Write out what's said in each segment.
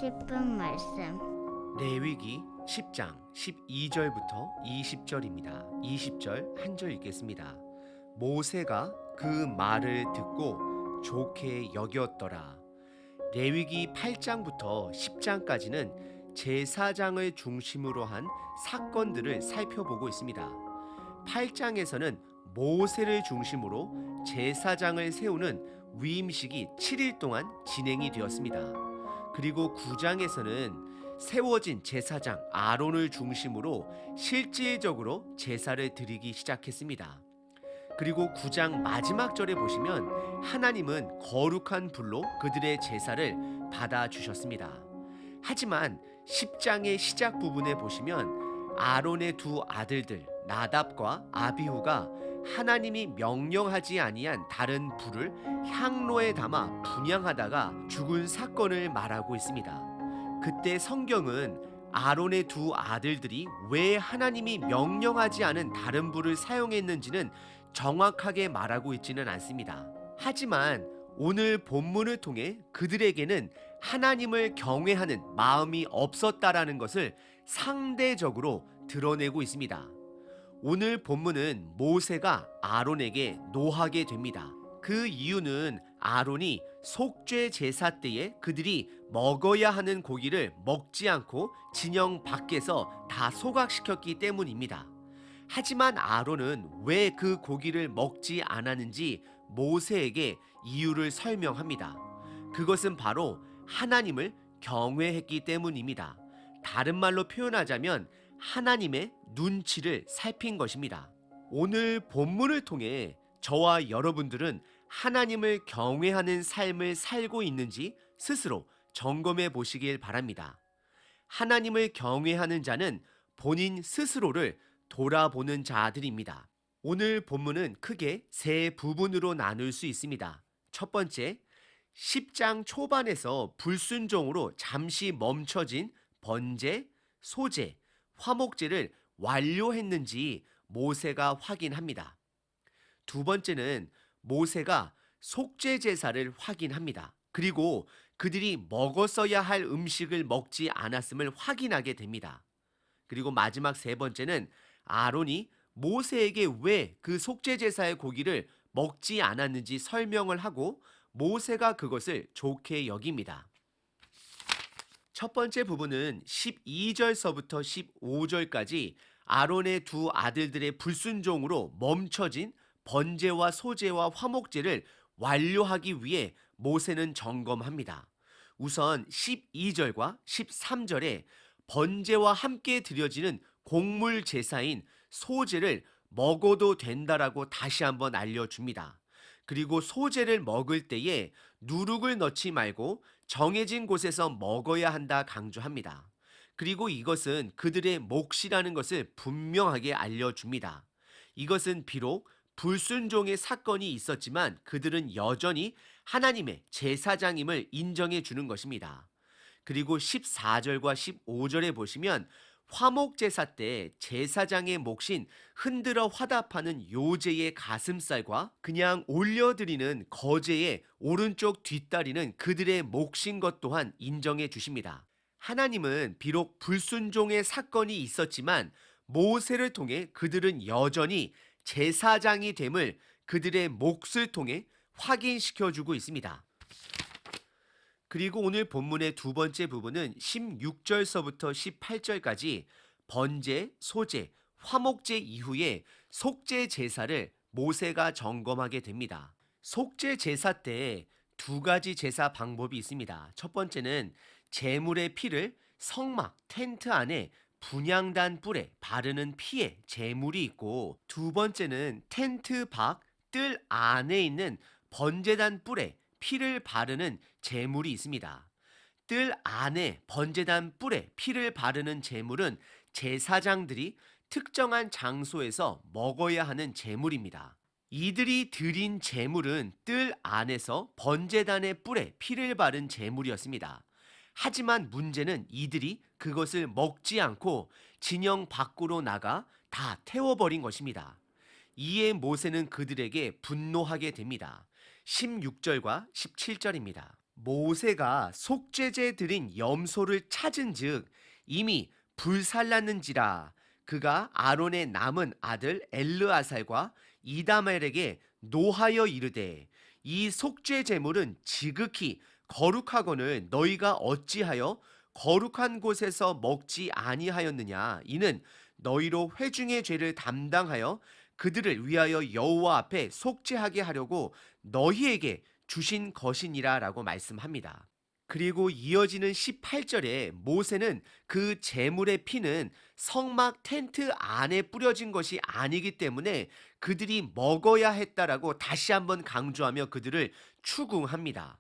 싶은 말씀. 레위기 10장 12절부터 20절입니다. 20절 한 절 읽겠습니다. 모세가 그 말을 듣고 좋게 여겼더라. 레위기 8장부터 10장까지는 제사장을 중심으로 한 사건들을 살펴보고 있습니다. 8장에서는 모세를 중심으로 제사장을 세우는 위임식이 7일 동안 진행이 되었습니다. 그리고 9장에서는 세워진 제사장 아론을 중심으로 실질적으로 제사를 드리기 시작했습니다. 그리고 9장 마지막 절에 보시면 하나님은 거룩한 불로 그들의 제사를 받아주셨습니다. 하지만 10장의 시작 부분에 보시면 아론의 두 아들들 나답과 아비후가 하나님이 명령하지 아니한 다른 불을 향로에 담아 분향하다가 죽은 사건을 말하고 있습니다. 그때 성경은 아론의 두 아들들이 왜 하나님이 명령하지 않은 다른 불을 사용했는지는 정확하게 말하고 있지는 않습니다. 하지만 오늘 본문을 통해 그들에게는 하나님을 경외하는 마음이 없었다라는 것을 상대적으로 드러내고 있습니다. 오늘 본문은 모세가 아론에게 노하게 됩니다. 그 이유는 아론이 속죄 제사 때에 그들이 먹어야 하는 고기를 먹지 않고 진영 밖에서 다 소각시켰기 때문입니다. 하지만 아론은 왜 그 고기를 먹지 않았는지 모세에게 이유를 설명합니다. 그것은 바로 하나님을 경외했기 때문입니다. 다른 말로 표현하자면 하나님의 눈치를 살핀 것입니다. 오늘 본문을 통해 저와 여러분들은 하나님을 경외하는 삶을 살고 있는지 스스로 점검해 보시길 바랍니다. 하나님을 경외하는 자는 본인 스스로를 돌아보는 자들입니다. 오늘 본문은 크게 세 부분으로 나눌 수 있습니다. 첫 번째, 10장 초반에서 불순종으로 잠시 멈춰진 번제, 소제, 화목제를 완료했는지 모세가 확인합니다. 두 번째는 모세가 속죄 제사를 확인합니다. 그리고 그들이 먹었어야 할 음식을 먹지 않았음을 확인하게 됩니다. 그리고 마지막 세 번째는 아론이 모세에게 왜 그 속죄 제사의 고기를 먹지 않았는지 설명을 하고 모세가 그것을 좋게 여깁니다. 첫 번째 부분은 12절서부터 15절까지 아론의 두 아들들의 불순종으로 멈춰진 번제와 소제와 화목제를 완료하기 위해 모세는 점검합니다. 우선 12절과 13절에 번제와 함께 드려지는 곡물 제사인 소제를 먹어도 된다라고 다시 한번 알려줍니다. 그리고 소제를 먹을 때에 누룩을 넣지 말고 정해진 곳에서 먹어야 한다 강조합니다. 그리고 이것은 그들의 몫이라는 것을 분명하게 알려줍니다. 이것은 비록 불순종의 사건이 있었지만 그들은 여전히 하나님의 제사장임을 인정해 주는 것입니다. 그리고 14절과 15절에 보시면 화목제사 때 제사장의 몫인 흔들어 화답하는 요제의 가슴살과 그냥 올려드리는 거제의 오른쪽 뒷다리는 그들의 몫인 것 또한 인정해 주십니다. 하나님은 비록 불순종의 사건이 있었지만 모세를 통해 그들은 여전히 제사장이 됨을 그들의 몫을 통해 확인시켜주고 있습니다. 그리고 오늘 본문의 두 번째 부분은 16절서부터 18절까지 번제, 소제, 화목제 이후에 속죄 제사를 모세가 점검하게 됩니다. 속죄 제사 때 두 가지 제사 방법이 있습니다. 첫 번째는 제물의 피를 성막, 텐트 안에 분향단 뿔에 바르는 피에 제물이 있고, 두 번째는 텐트 밖 뜰 안에 있는 번제단 뿔에 피를 바르는 제물이 있습니다. 뜰 안에 번제단 뿔에 피를 바르는 제물은 제사장들이 특정한 장소에서 먹어야 하는 제물입니다. 이들이 드린 제물은 뜰 안에서 번제단의 뿔에 피를 바른 제물이었습니다. 하지만 문제는 이들이 그것을 먹지 않고 진영 밖으로 나가 다 태워버린 것입니다. 이에 모세는 그들에게 분노하게 됩니다. 16절과 17절입니다. 모세가 속죄제 드린 염소를 찾은즉 이미 불살랐는지라 그가 아론의 남은 아들 엘르아살과 이다멜에게 노하여 이르되 이 속죄 제물은 지극히 거룩하거늘 너희가 어찌하여 거룩한 곳에서 먹지 아니하였느냐 이는 너희로 회중의 죄를 담당하여 그들을 위하여 여호와 앞에 속죄하게 하려고 너희에게 주신 것이니라라고 말씀합니다. 그리고 이어지는 18절에 모세는 그 제물의 피는 성막 텐트 안에 뿌려진 것이 아니기 때문에 그들이 먹어야 했다라고 다시 한번 강조하며 그들을 추궁합니다.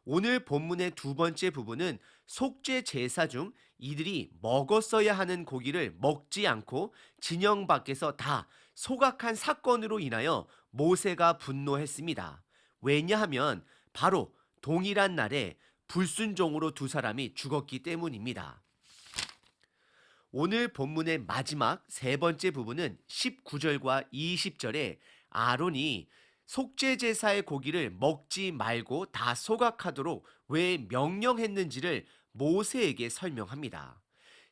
오늘 본문의 두 번째 부분은 속죄 제사 중 이들이 먹었어야 하는 고기를 먹지 않고 진영 밖에서 다 소각한 사건으로 인하여 모세가 분노했습니다. 왜냐하면 바로 동일한 날에 불순종으로 두 사람이 죽었기 때문입니다. 오늘 본문의 마지막 세 번째 부분은 19절과 20절에 아론이 속죄제사의 고기를 먹지 말고 다 소각하도록 왜 명령했는지를 모세에게 설명합니다.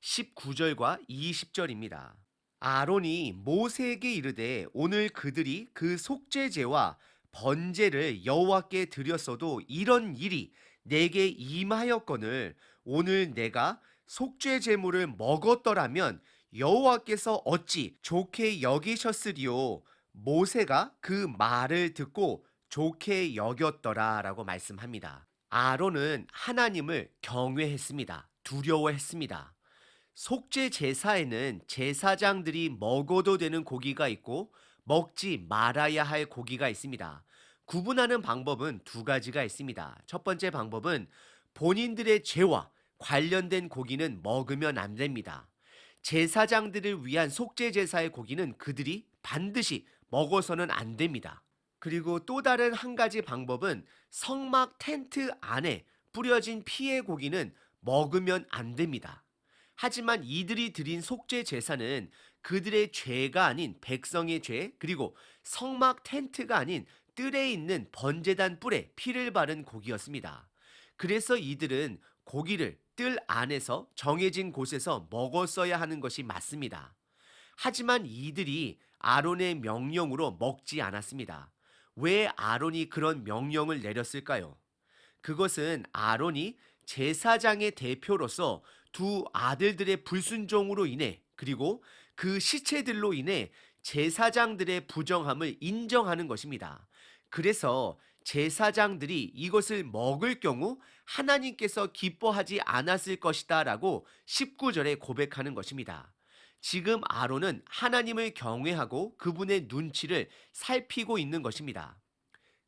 19절과 20절입니다. 아론이 모세에게 이르되 오늘 그들이 그 속죄제와 번제를 여호와께 드렸어도 이런 일이 내게 임하였거늘 오늘 내가 속죄 제물을 먹었더라면 여호와께서 어찌 좋게 여기셨으리요. 모세가 그 말을 듣고 좋게 여겼더라라고 말씀합니다. 아론은 하나님을 경외했습니다. 두려워했습니다. 속죄 제사에는 제사장들이 먹어도 되는 고기가 있고 먹지 말아야 할 고기가 있습니다. 구분하는 방법은 두 가지가 있습니다. 첫 번째 방법은 본인들의 죄와 관련된 고기는 먹으면 안 됩니다. 제사장들을 위한 속죄 제사의 고기는 그들이 반드시 먹어서는 안 됩니다. 그리고 또 다른 한 가지 방법은 성막 텐트 안에 뿌려진 피의 고기는 먹으면 안 됩니다. 하지만 이들이 드린 속죄 제사는 그들의 죄가 아닌 백성의 죄, 그리고 성막 텐트가 아닌 뜰에 있는 번제단 뿔에 피를 바른 고기였습니다. 그래서 이들은 고기를 뜰 안에서 정해진 곳에서 먹었어야 하는 것이 맞습니다. 하지만 이들이 아론의 명령으로 먹지 않았습니다. 왜 아론이 그런 명령을 내렸을까요? 그것은 아론이 제사장의 대표로서 두 아들들의 불순종으로 인해 그리고 그 시체들로 인해 제사장들의 부정함을 인정하는 것입니다. 그래서 제사장들이 이것을 먹을 경우 하나님께서 기뻐하지 않았을 것이다 라고 19절에 고백하는 것입니다. 지금 아론은 하나님을 경외하고 그분의 눈치를 살피고 있는 것입니다.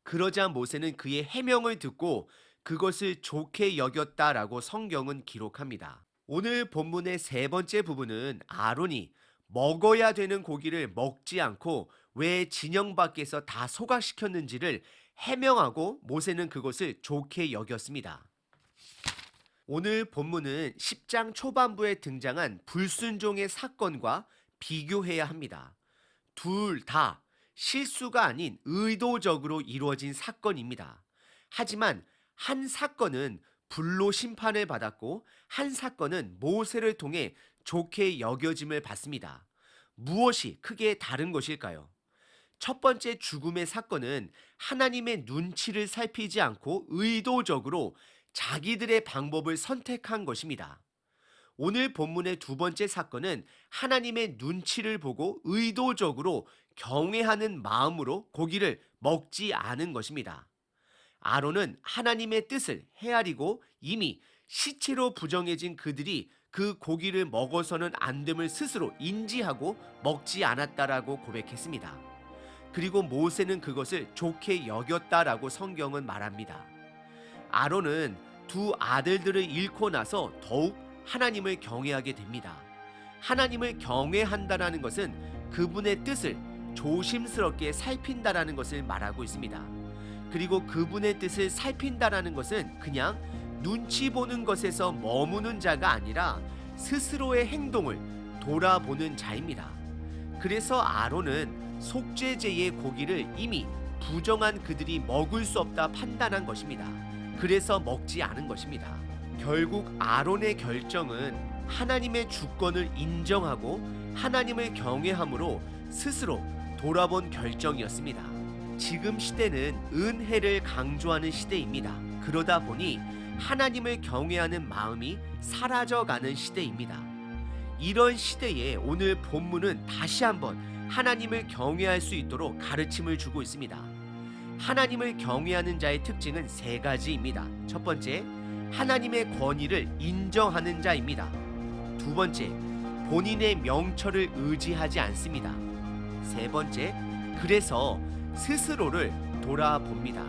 그러자 모세는 그의 해명을 듣고 그것을 좋게 여겼다라고 성경은 기록합니다. 오늘 본문의 세 번째 부분은 아론이 먹어야 되는 고기를 먹지 않고 왜 진영 밖에서 다 소각시켰는지를 해명하고 모세는 그것을 좋게 여겼습니다. 오늘 본문은 10장 초반부에 등장한 불순종의 사건과 비교해야 합니다. 둘 다 실수가 아닌 의도적으로 이루어진 사건입니다. 하지만 한 사건은 불로 심판을 받았고 한 사건은 모세를 통해 좋게 여겨짐을 받습니다. 무엇이 크게 다른 것일까요? 첫 번째 죽음의 사건은 하나님의 눈치를 살피지 않고 의도적으로 자기들의 방법을 선택한 것입니다. 오늘 본문의 두 번째 사건은 하나님의 눈치를 보고 의도적으로 경외하는 마음으로 고기를 먹지 않은 것입니다. 아론은 하나님의 뜻을 헤아리고 이미 시체로 부정해진 그들이 그 고기를 먹어서는 안 됨을 스스로 인지하고 먹지 않았다라고 고백했습니다. 그리고 모세는 그것을 좋게 여겼다라고 성경은 말합니다. 아론은 두 아들들을 잃고 나서 더욱 하나님을 경외하게 됩니다. 하나님을 경외한다라는 것은 그분의 뜻을 조심스럽게 살핀다라는 것을 말하고 있습니다. 그리고 그분의 뜻을 살핀다라는 것은 그냥 눈치 보는 것에서 머무는 자가 아니라 스스로의 행동을 돌아보는 자입니다. 그래서 아론은 속죄제의 고기를 이미 부정한 그들이 먹을 수 없다 판단한 것입니다. 그래서 먹지 않은 것입니다. 결국 아론의 결정은 하나님의 주권을 인정하고 하나님을 경외함으로 스스로 돌아본 결정이었습니다. 지금 시대는 은혜를 강조하는 시대입니다. 그러다 보니 하나님을 경외하는 마음이 사라져가는 시대입니다. 이런 시대에 오늘 본문은 다시 한번 하나님을 경외할 수 있도록 가르침을 주고 있습니다. 하나님을 경외하는 자의 특징은 세 가지입니다. 첫 번째, 하나님의 권위를 인정하는 자입니다. 두 번째, 본인의 명철을 의지하지 않습니다. 세 번째, 그래서 스스로를 돌아봅니다.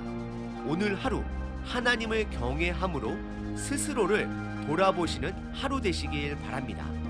오늘 하루 하나님을 경외함으로 스스로를 돌아보시는 하루 되시길 바랍니다.